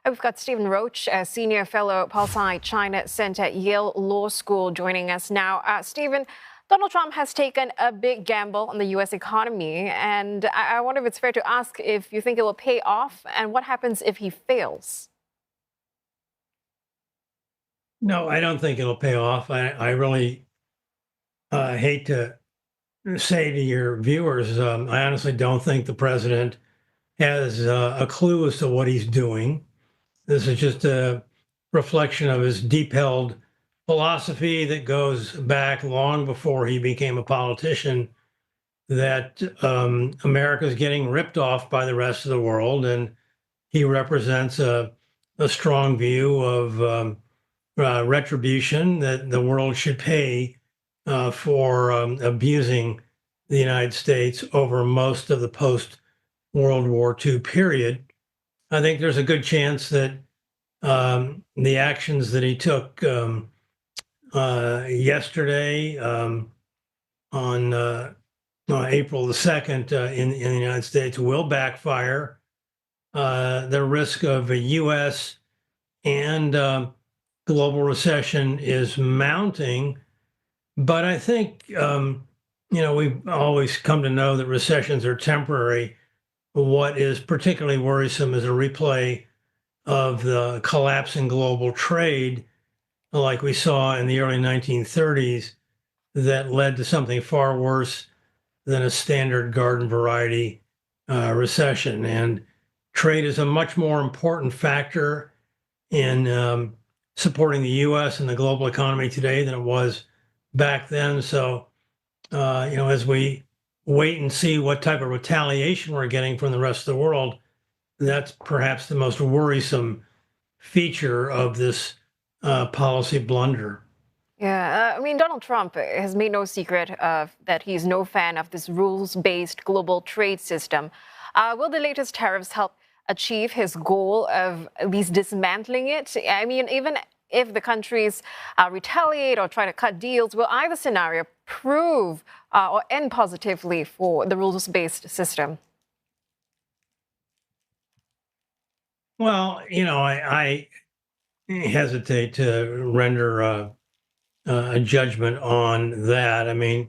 We've got Stephen Roach, a senior fellow Tsai China Center at Yale Law School, joining us now. Stephen, Donald Trump has taken a big gamble on the U.S. economy, and I wonder if it's fair to ask if you think it will pay off, and what happens if he fails? No, I don't think it'll pay off. I really hate to say to your viewers, I honestly don't think the president has a clue as to what he's doing. This is just a reflection of his deep held philosophy that goes back long before he became a politician, that America is getting ripped off by the rest of the world. And he represents a strong view of retribution, that the world should pay for abusing the United States over most of the post World War II period. I think there's a good chance that the actions that he took yesterday on April the 2nd in the United States will backfire. The risk of a U.S. and global recession is mounting. But I think, we've always come to know that recessions are temporary. What is particularly worrisome is a replay of the collapse in global trade, like we saw in the early 1930s, that led to something far worse than a standard garden variety recession. And trade is a much more important factor in supporting the U.S. and the global economy today than it was back then. So, as we wait and see what type of retaliation we're getting from the rest of the world, that's perhaps the most worrisome feature of this policy blunder. Yeah, Donald Trump has made no secret of that he's no fan of this rules-based global trade system. Will the latest tariffs help achieve his goal of at least dismantling it? I mean, even if the countries retaliate or try to cut deals, will either scenario prove or end positively for the rules-based system? Well, I hesitate to render a judgment on that. I mean,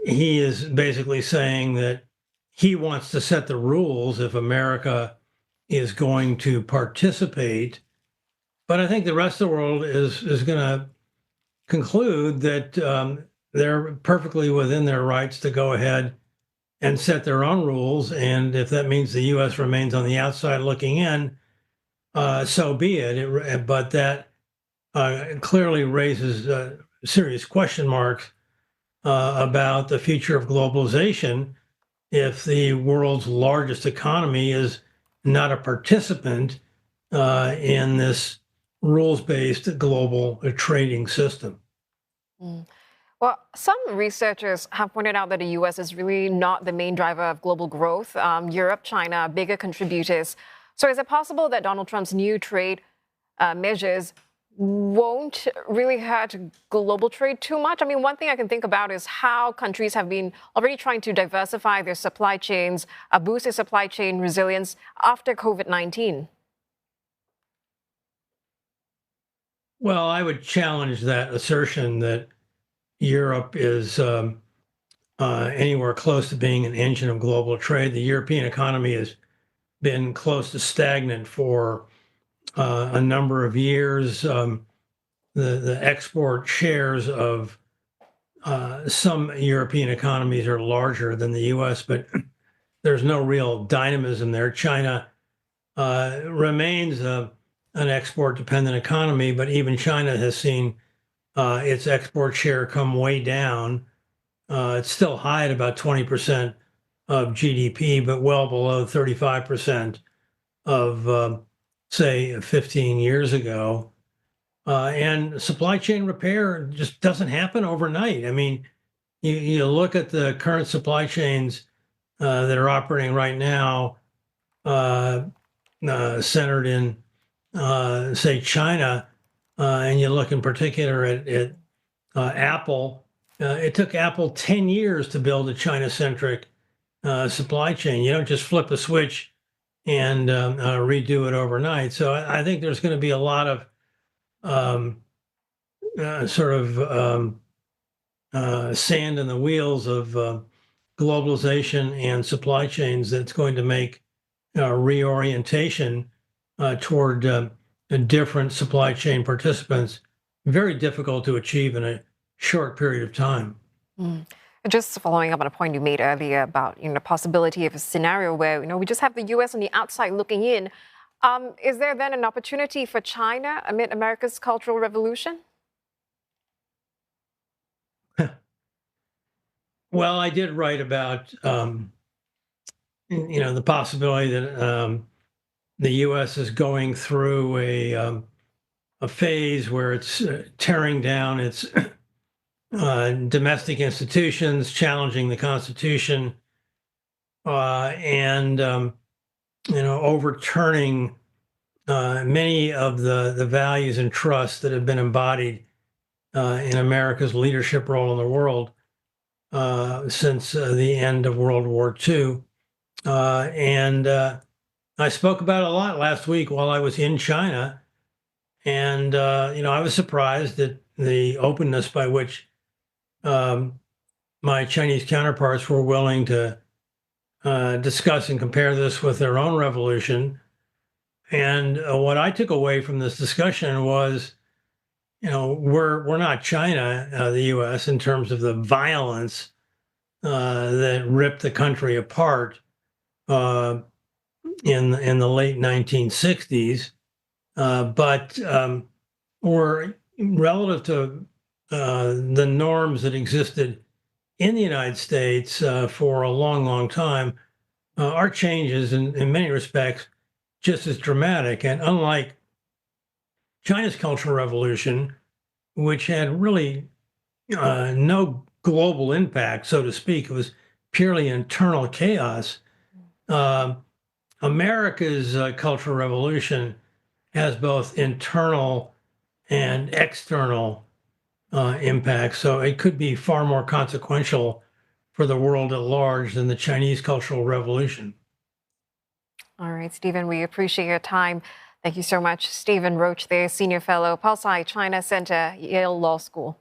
he is basically saying that he wants to set the rules if America is going to participate. But I think the rest of the world is going to conclude that they're perfectly within their rights to go ahead and set their own rules. And if that means the U.S. remains on the outside looking in, so be it. But that clearly raises serious question marks about the future of globalization if the world's largest economy is not a participant in this rules-based global trading system. Mm. Well, some researchers have pointed out that the U.S. is really not the main driver of global growth. Europe, China are bigger contributors. So is it possible that Donald Trump's new trade measures won't really hurt global trade too much? I mean, one thing I can think about is how countries have been already trying to diversify their supply chains, boost their supply chain resilience after COVID-19. Well, I would challenge that assertion that Europe is anywhere close to being an engine of global trade. The European economy has been close to stagnant for a number of years. The export shares of some European economies are larger than the U.S., but there's no real dynamism there. China remains an export-dependent economy, but even China has seen its export share come way down. It's still high at about 20% of GDP, but well below 35% of, say, 15 years ago. And supply chain repair just doesn't happen overnight. I mean, you look at the current supply chains that are operating right now, centered in, say, China, and you look in particular at Apple. It took Apple 10 years to build a China-centric supply chain. You don't just flip a switch and redo it overnight. So I think there's going to be a lot of um, sort of sand in the wheels of globalization and supply chains that's going to make reorientation toward different supply chain participants very difficult to achieve in a short period of time. Mm. Just following up on a point you made earlier about the possibility of a scenario where we just have the U.S. on the outside looking in. Is there then an opportunity for China amid America's cultural revolution? Well, I did write about the possibility that the U.S. is going through a phase where it's tearing down its domestic institutions, challenging the Constitution, and overturning many of the values and trusts that have been embodied in America's leadership role in the world since the end of World War II. And I spoke about it a lot last week while I was in China. And, I was surprised at the openness by which um, my Chinese counterparts were willing to discuss and compare this with their own revolution. And what I took away from this discussion was, we're not China, the U.S., in terms of the violence that ripped the country apart uh, in the late 1960s, but we're relative to the norms that existed in the United States for a long, long time. Our changes, in many respects, just as dramatic. And unlike China's Cultural Revolution, which had really no global impact, so to speak, it was purely internal chaos. Uh, America's Cultural Revolution has both internal and external impact. So it could be far more consequential for the world at large than the Chinese Cultural Revolution. All right, Stephen, we appreciate your time. Thank you so much. Stephen Roach, there, Senior Fellow, Tsai China Center, Yale Law School.